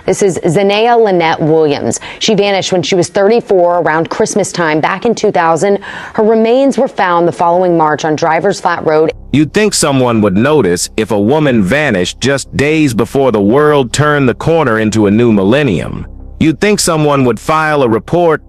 This is Zania Lynette Williams. She vanished when she was 34 around Christmas time back in 2000. Her remains were found the following March on Drivers Flat Road. You'd think someone would notice if a woman vanished just days before the world turned the corner into a new millennium. You'd think someone would file a report,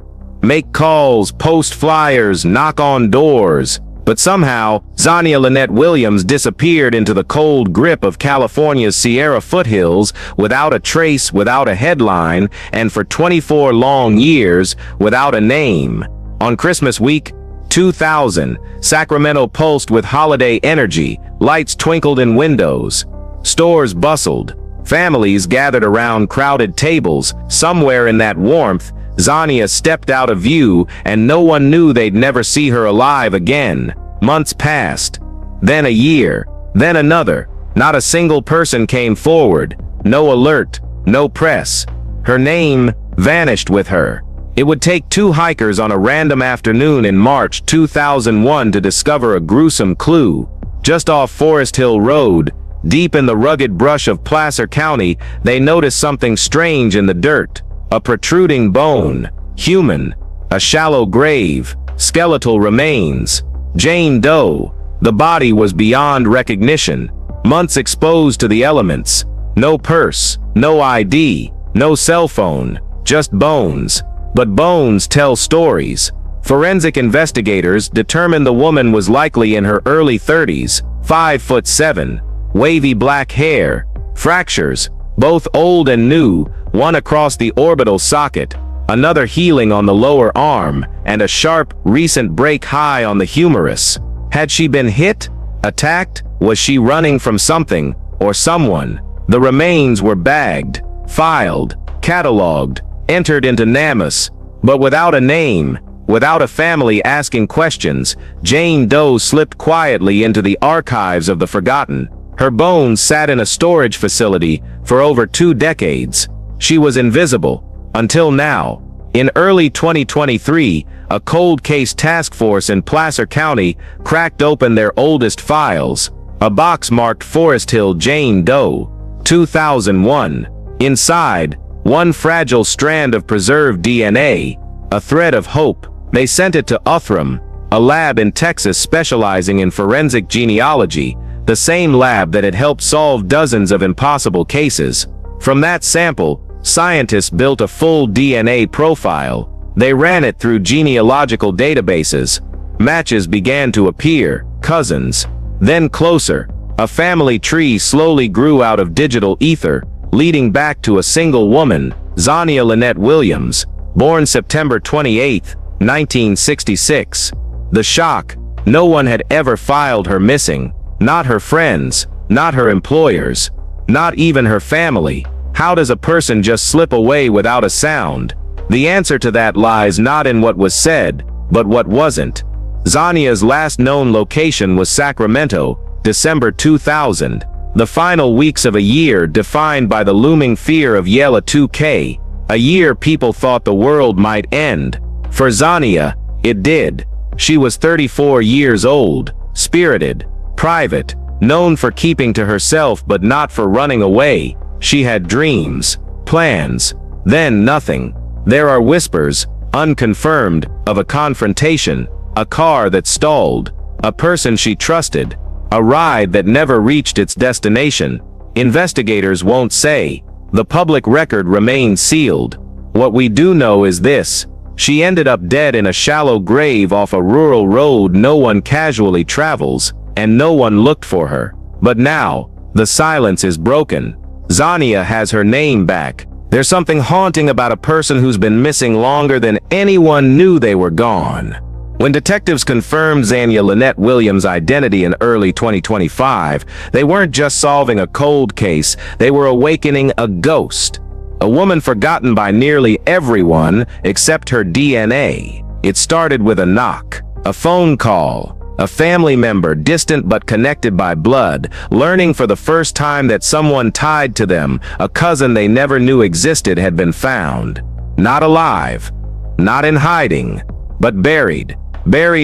make calls, post flyers, knock on doors. But somehow, Zania Lynette Williams disappeared into the cold grip of California's Sierra foothills without a trace, without a headline, and for 24 long years without a name. On Christmas week, 2000, Sacramento pulsed with holiday energy. Lights twinkled in windows. Stores bustled. Families gathered around crowded tables. Somewhere in that warmth, Zania stepped out of view, and no one knew they'd never see her alive again. Months passed. Then a year. Then another. Not a single person came forward. No alert. No press. Her name vanished with her. It would take two hikers on a random afternoon in March 2001 to discover a gruesome clue. Just off Forest Hill Road, deep in the rugged brush of Placer County, they noticed something strange in the dirt. A protruding bone. Human. A shallow grave. Skeletal remains. Jane Doe. The body was beyond recognition. Months exposed to the elements. No purse. No ID. No cell phone. Just bones. But bones tell stories. Forensic investigators determined the woman was likely in her early 30s, 5'7", wavy black hair, fractures, both old and new, one across the orbital socket, another healing on the lower arm, and a sharp, recent break high on the humerus. Had she been hit? Attacked? Was she running from something or someone? The remains were bagged, filed, cataloged, entered into NamUs, but without a name, without a family asking questions, Jane Doe slipped quietly into the archives of the forgotten. Her bones sat in a storage facility for over 2 decades. She was invisible, until now. In early 2023, a cold case task force in Placer County cracked open their oldest files. A box marked Forest Hill Jane Doe, 2001. Inside, one fragile strand of preserved DNA, a thread of hope. They sent it to Unearthed, a lab in Texas specializing in forensic genealogy, the same lab that had helped solve dozens of impossible cases. From that sample, scientists built a full DNA profile. They ran it through genealogical databases. Matches began to appear, cousins. Then closer. A family tree slowly grew out of digital ether, leading back to a single woman, Zania Lynette Williams, born September 28, 1966. The shock: no one had ever filed her missing. Not her friends, not her employers, not even her family. How does a person just slip away without a sound? The answer to that lies not in what was said, but what wasn't. Zania's last known location was Sacramento, December 2000. The final weeks of a year defined by the looming fear of Yella 2K, a year people thought the world might end. For Zania, it did. She was 34 years old, spirited, private, known for keeping to herself but not for running away. She had dreams, plans, then nothing. There are whispers, unconfirmed, of a confrontation, a car that stalled, a person she trusted, a ride that never reached its destination. Investigators won't say. The public record remains sealed. What we do know is this: she ended up dead in a shallow grave off a rural road no one casually travels, and no one looked for her. But now, the silence is broken. Zania has her name back. There's something haunting about a person who's been missing longer than anyone knew they were gone. When detectives confirmed Zania Lynette Williams' identity in early 2025, they weren't just solving a cold case, they were awakening a ghost. A woman forgotten by nearly everyone except her DNA. It started with a knock, a phone call, a family member distant but connected by blood, learning for the first time that someone tied to them, a cousin they never knew existed, had been found. Not alive, not in hiding, but buried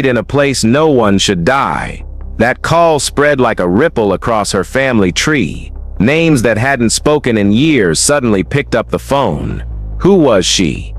in a place no one should die. That call spread like a ripple across her family tree. Names that hadn't spoken in years suddenly picked up the phone. Who was she?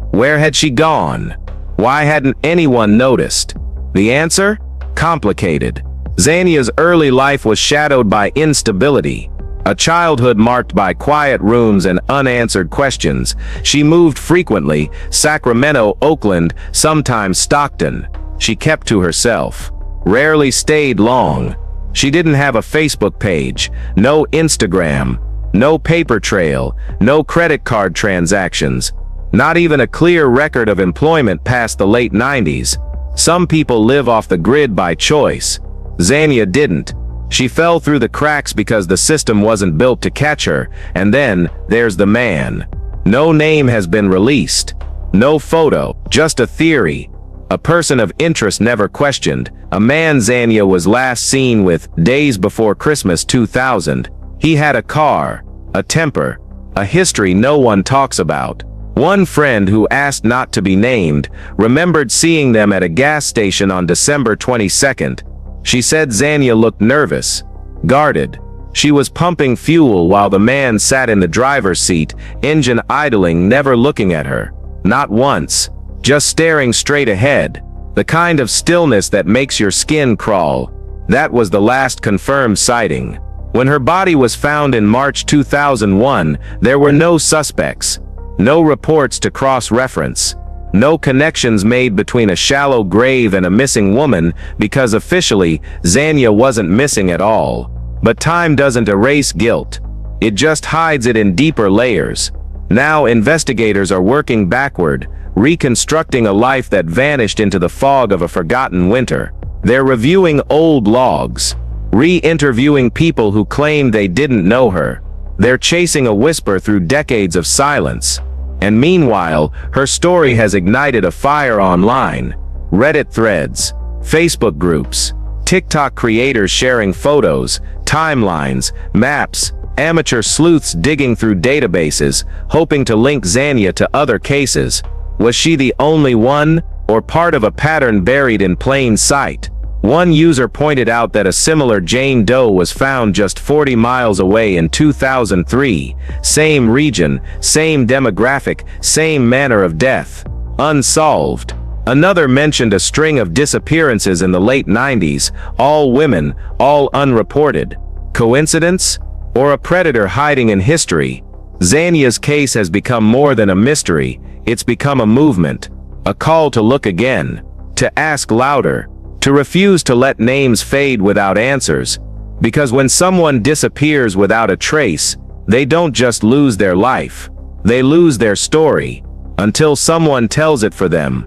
Where had she gone? Why hadn't anyone noticed? The answer? Complicated. Zania's early life was shadowed by instability. A childhood marked by quiet rooms and unanswered questions. She moved frequently, Sacramento, Oakland, sometimes Stockton. She kept to herself. Rarely stayed long. She didn't have a Facebook page, no Instagram, no paper trail, no credit card transactions, not even a clear record of employment past the late 90s. Some people live off the grid by choice. Zania didn't. She fell through the cracks because the system wasn't built to catch her, and then there's the man. No name has been released. No photo, just a theory. A person of interest never questioned. A man Zania was last seen with days before Christmas 2000. He had a car, a temper, a history no one talks about. One friend who asked not to be named remembered seeing them at a gas station on December 22nd. She said Zania looked nervous, guarded. She was pumping fuel while the man sat in the driver's seat, engine idling, never looking at her. Not once. Just staring straight ahead, the kind of stillness that makes your skin crawl. That was the last confirmed sighting. When her body was found in March 2001, there were no suspects, no reports to cross-reference, no connections made between a shallow grave and a missing woman, because officially, Zania wasn't missing at all. But time doesn't erase guilt. It just hides it in deeper layers. Now investigators are working backward, reconstructing a life that vanished into the fog of a forgotten winter. They're reviewing old logs, re-interviewing people who claim they didn't know her. They're chasing a whisper through decades of silence. And meanwhile, her story has ignited a fire online. Reddit threads, Facebook groups, TikTok creators sharing photos, timelines, maps, amateur sleuths digging through databases, hoping to link Zania to other cases. Was she the only one, or part of a pattern buried in plain sight? One user pointed out that a similar Jane Doe was found just 40 miles away in 2003. Same region, same demographic, same manner of death. Unsolved. Another mentioned a string of disappearances in the late 90s, all women, all unreported. Coincidence? Or a predator hiding in history? Zania's case has become more than a mystery. It's become a movement, a call to look again, to ask louder, to refuse to let names fade without answers. Because when someone disappears without a trace, they don't just lose their life, they lose their story, until someone tells it for them.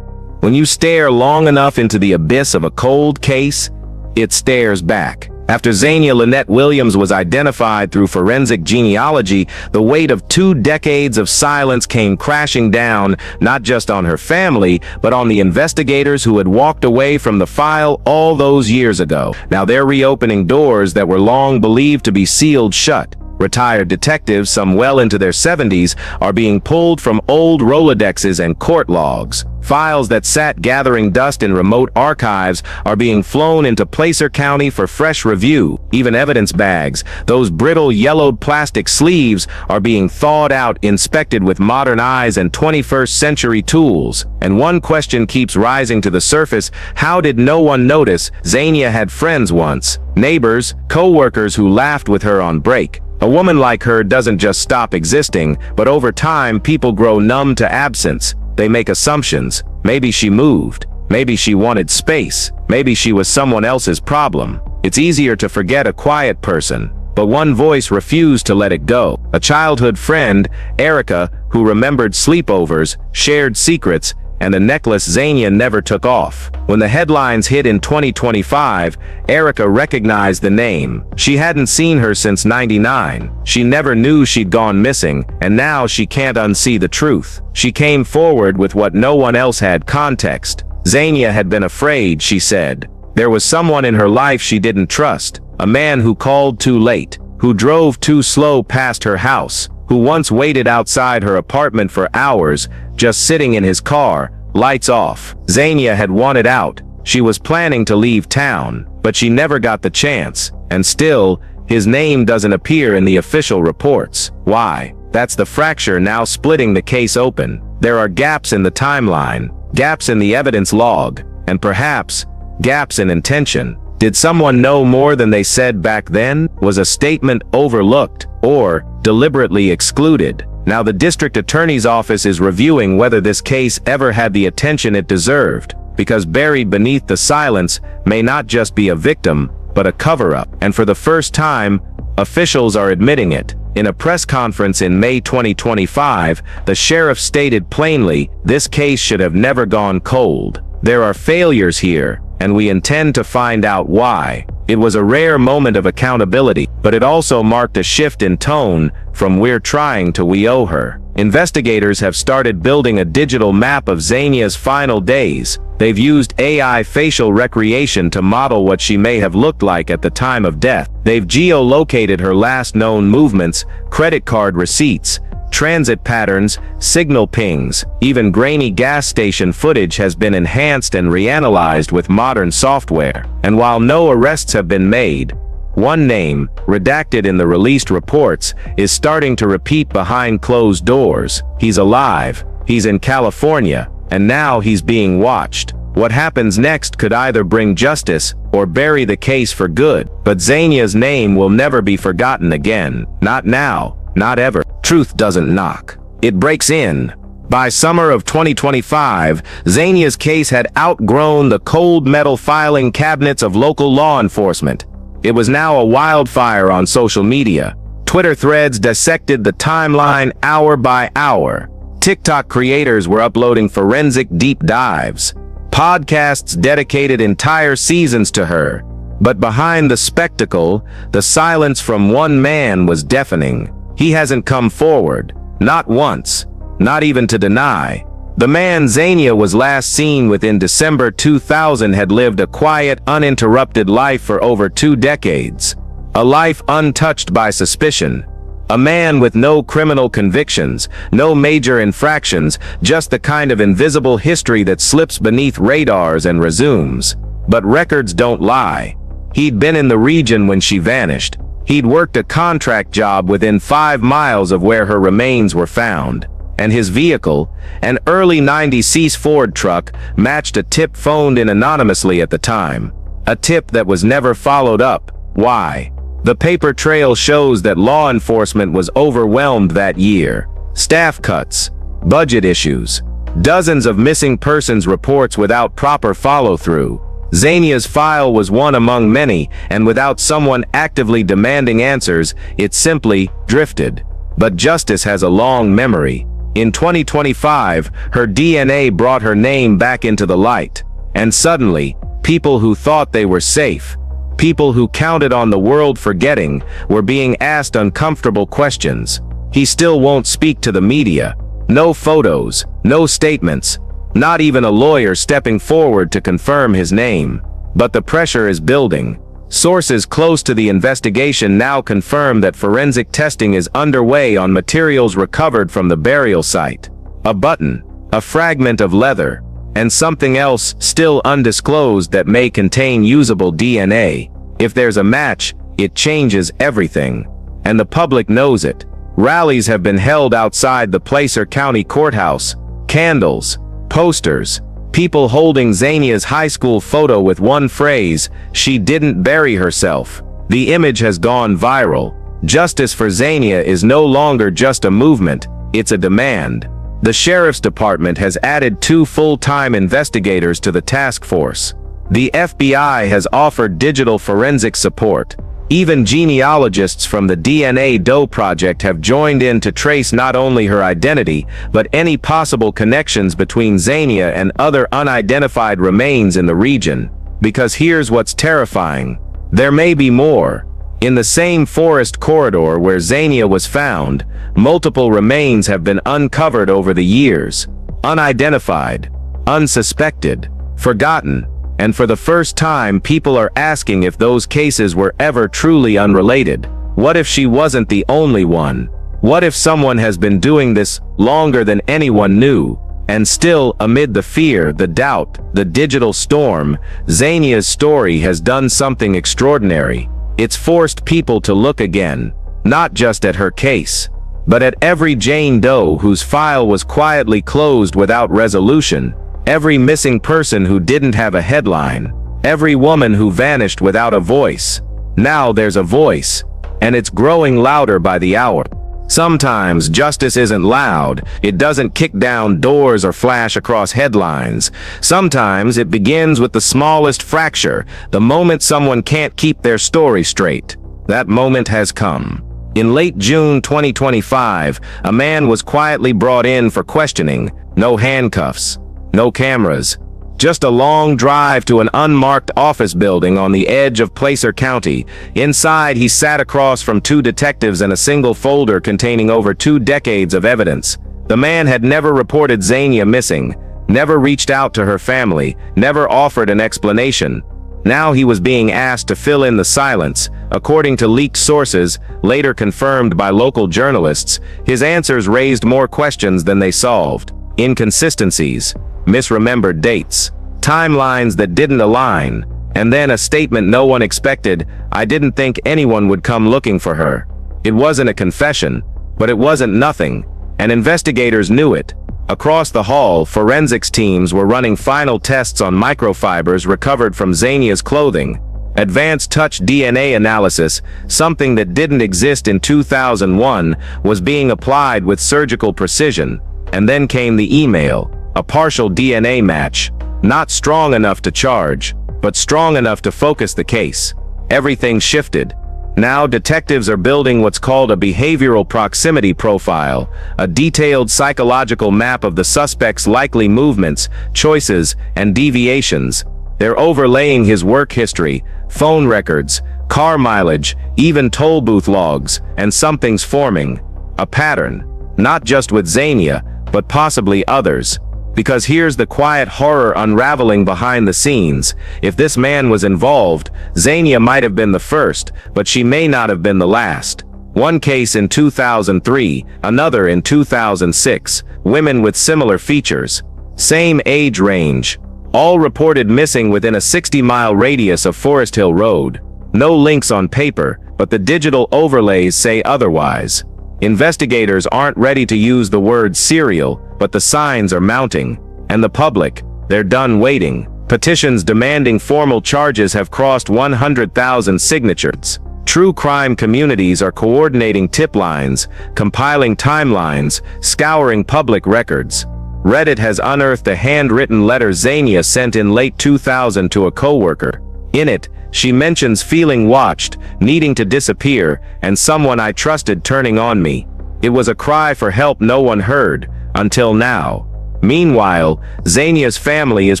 When you stare long enough into the abyss of a cold case, it stares back. After Zania Lynette Williams was identified through forensic genealogy, the weight of 2 decades of silence came crashing down, not just on her family, but on the investigators who had walked away from the file all those years ago. Now they're reopening doors that were long believed to be sealed shut. Retired detectives, some well into their 70s, are being pulled from old Rolodexes and court logs. Files that sat gathering dust in remote archives are being flown into Placer County for fresh review. Even evidence bags, those brittle yellowed plastic sleeves, are being thawed out, inspected with modern eyes and 21st century tools. And one question keeps rising to the surface: how did no one notice Zania had friends once? Neighbors, co-workers who laughed with her on break. A woman like her doesn't just stop existing, but over time people grow numb to absence. They make assumptions. Maybe she moved. Maybe she wanted space. Maybe she was someone else's problem. It's easier to forget a quiet person, but one voice refused to let it go. A childhood friend, Erica, who remembered sleepovers, shared secrets, and a necklace Zania never took off. When the headlines hit in 2025, Erica recognized the name. She hadn't seen her since '99. She never knew she'd gone missing, and now she can't unsee the truth. She came forward with what no one else had: context. Zania had been afraid, she said. There was someone in her life she didn't trust, a man who called too late, who drove too slow past her house, who once waited outside her apartment for hours, just sitting in his car, lights off. Zania had wanted out. She was planning to leave town, but she never got the chance. And still, His name doesn't appear in the official reports. Why? That's the fracture now splitting the case open. There are gaps in the timeline, gaps in the evidence log, and perhaps gaps in intention. Did someone know more than they said back then? Was a statement overlooked or deliberately excluded? Now the district attorney's office is reviewing whether this case ever had the attention it deserved, because buried beneath the silence may not just be a victim, but a cover-up. And for the first time, officials are admitting it. In a press conference in May 2025, the sheriff stated plainly, "This case should have never gone cold. There are failures here, and we intend to find out why." It was a rare moment of accountability, but it also marked a shift in tone from "we're trying" to "we owe her." Investigators have started building a digital map of Zania's final days. They've used AI facial recreation to model what she may have looked like at the time of death. They've geolocated her last known movements, credit card receipts, transit patterns, signal pings. Even grainy gas station footage has been enhanced and reanalyzed with modern software. And while no arrests have been made, one name, redacted in the released reports, is starting to repeat behind closed doors. He's alive, he's in California, and now he's being watched. What happens next could either bring justice or bury the case for good. But Zania's name will never be forgotten again. Not now, not ever. Truth doesn't knock. It breaks in. By summer of 2025, Zania's case had outgrown the cold metal filing cabinets of local law enforcement. It was now a wildfire on social media. Twitter threads dissected the timeline hour by hour. TikTok creators were uploading forensic deep dives. Podcasts dedicated entire seasons to her. But behind the spectacle, the silence from one man was deafening. He hasn't come forward, not once, not even to deny. The man Zania was last seen with in December 2000 had lived a quiet, uninterrupted life for over 2 decades. A life untouched by suspicion. A man with no criminal convictions, no major infractions, just the kind of invisible history that slips beneath radars and resumes. But records don't lie. He'd been in the region when she vanished. He'd worked a contract job within 5 miles of where her remains were found. And his vehicle, an early 90s Ford truck, matched a tip phoned in anonymously at the time. A tip that was never followed up. Why? The paper trail shows that law enforcement was overwhelmed that year. Staff cuts, budget issues, dozens of missing persons reports without proper follow-through. Zania's file was one among many, and without someone actively demanding answers, it simply drifted. But justice has a long memory. In 2025, her DNA brought her name back into the light. And suddenly, people who thought they were safe, people who counted on the world forgetting, were being asked uncomfortable questions. He still won't speak to the media. No photos, no statements, not even a lawyer stepping forward to confirm his name. But the pressure is building. Sources close to the investigation now confirm that forensic testing is underway on materials recovered from the burial site. A button, a fragment of leather, and something else still undisclosed that may contain usable DNA. If there's a match, it changes everything. And the public knows it. Rallies have been held outside the Placer County Courthouse. Candles, posters, people holding Zania's high school photo with one phrase, "She didn't bury herself." The image has gone viral. Justice for Zania is no longer just a movement, it's a demand. The sheriff's department has added 2 full-time investigators to the task force. The FBI has offered digital forensic support. Even genealogists from the DNA Doe Project have joined in to trace not only her identity, but any possible connections between Zania and other unidentified remains in the region. Because here's what's terrifying. There may be more. In the same forest corridor where Zania was found, multiple remains have been uncovered over the years. Unidentified, unsuspected, forgotten. And for the first time, people are asking if those cases were ever truly unrelated. What if she wasn't the only one? What if someone has been doing this longer than anyone knew? And still, amid the fear, the doubt, the digital storm, Zania's story has done something extraordinary. It's forced people to look again, not just at her case, but at every Jane Doe whose file was quietly closed without resolution, every missing person who didn't have a headline, every woman who vanished without a voice. Now there's a voice, and it's growing louder by the hour. Sometimes justice isn't loud. It doesn't kick down doors or flash across headlines. Sometimes it begins with the smallest fracture, the moment someone can't keep their story straight. That moment has come. In late June 2025, a man was quietly brought in for questioning. No handcuffs, no cameras, just a long drive to an unmarked office building on the edge of Placer County. Inside, he sat across from two detectives and a single folder containing over 2 decades of evidence. The man had never reported Zania missing, never reached out to her family, never offered an explanation. Now he was being asked to fill in the silence. According to leaked sources, later confirmed by local journalists, his answers raised more questions than they solved. Inconsistencies, misremembered dates, timelines that didn't align, and then a statement no one expected: "I didn't think anyone would come looking for her." It wasn't a confession, but it wasn't nothing, and investigators knew it. Across the hall, forensics teams were running final tests on microfibers recovered from Zania's clothing. Advanced touch DNA analysis, something that didn't exist in 2001, was being applied with surgical precision. And then came the email. A partial DNA match, not strong enough to charge, but strong enough to focus the case. Everything shifted. Now detectives are building what's called a behavioral proximity profile, a detailed psychological map of the suspect's likely movements, choices, and deviations. They're overlaying his work history, phone records, car mileage, even toll booth logs, and something's forming. A pattern, not just with Zania, but possibly others. Because here's the quiet horror unraveling behind the scenes. If this man was involved, Zania might have been the first, but she may not have been the last. One case in 2003, another in 2006, women with similar features. Same age range. All reported missing within a 60-mile radius of Forest Hill Road. No links on paper, but the digital overlays say otherwise. Investigators aren't ready to use the word serial, but the signs are mounting. And the public, they're done waiting. Petitions demanding formal charges have crossed 100,000 signatures. True crime communities are coordinating tip lines, compiling timelines, scouring public records. Reddit has unearthed a handwritten letter Zania sent in late 2000 to a coworker. In it, she mentions feeling watched, needing to disappear, and someone I trusted turning on me. It was a cry for help no one heard, until now. Meanwhile, Zania's family is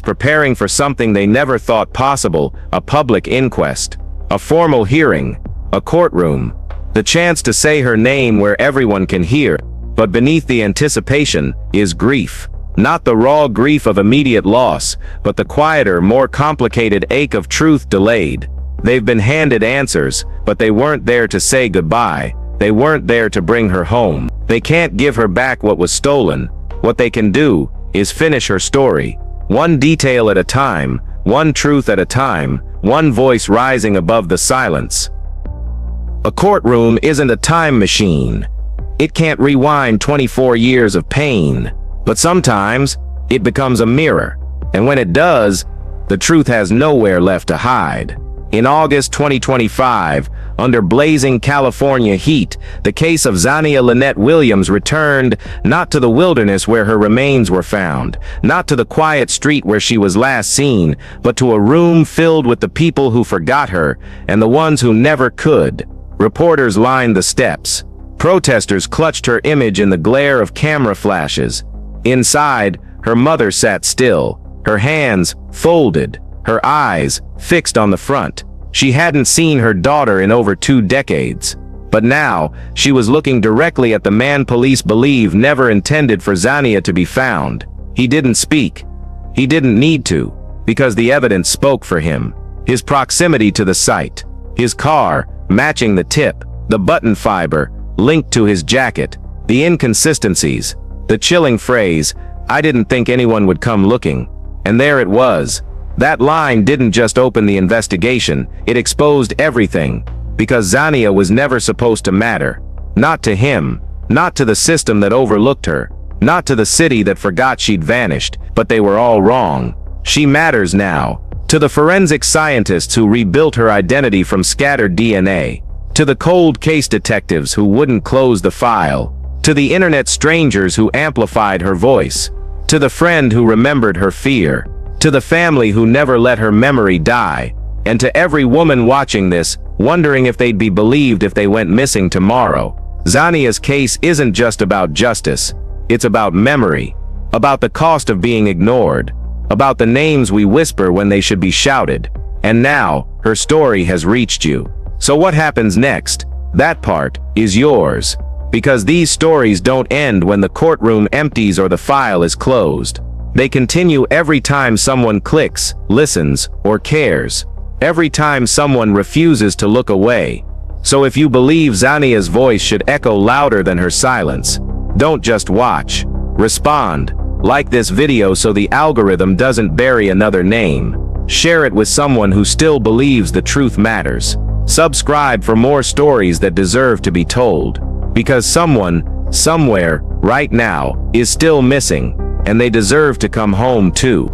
preparing for something they never thought possible: a public inquest. A formal hearing. A courtroom. The chance to say her name where everyone can hear. But beneath the anticipation is grief. Not the raw grief of immediate loss, but the quieter, more complicated ache of truth delayed. They've been handed answers, but they weren't there to say goodbye. They weren't there to bring her home. They can't give her back what was stolen. What they can do is finish her story. One detail at a time, one truth at a time, one voice rising above the silence. A courtroom isn't a time machine. It can't rewind 24 years of pain. But sometimes, it becomes a mirror. And when it does, the truth has nowhere left to hide. In August 2025, under blazing California heat, the case of Zania Lynette Williams returned, not to the wilderness where her remains were found, not to the quiet street where she was last seen, but to a room filled with the people who forgot her, and the ones who never could. Reporters lined the steps. Protesters clutched her image in the glare of camera flashes. Inside, her mother sat still, her hands folded, her eyes fixed on the front. She hadn't seen her daughter in over 2 decades. But now, she was looking directly at the man police believe never intended for Zania to be found. He didn't speak. He didn't need to, because the evidence spoke for him. His proximity to the site, his car matching the tip, the button fiber linked to his jacket, the inconsistencies, the chilling phrase, "I didn't think anyone would come looking." And there it was. That line didn't just open the investigation, it exposed everything. because Zania was never supposed to matter. Not to him, not to the system that overlooked her, not to the city that forgot she'd vanished, but they were all wrong. She matters now. To the forensic scientists who rebuilt her identity from scattered DNA, to the cold case detectives who wouldn't close the file, to the internet strangers who amplified her voice, to the friend who remembered her fear, to the family who never let her memory die, and to every woman watching this, wondering if they'd be believed if they went missing tomorrow. Zania's case isn't just about justice, it's about memory, about the cost of being ignored, about the names we whisper when they should be shouted. And now, her story has reached you. So what happens next? That part is yours. Because these stories don't end when the courtroom empties or the file is closed. They continue every time someone clicks, listens, or cares. Every time someone refuses to look away. So if you believe Zania's voice should echo louder than her silence, don't just watch. Respond. Like this video so the algorithm doesn't bury another name. Share it with someone who still believes the truth matters. Subscribe for more stories that deserve to be told. Because someone, somewhere, right now, is still missing, and they deserve to come home too.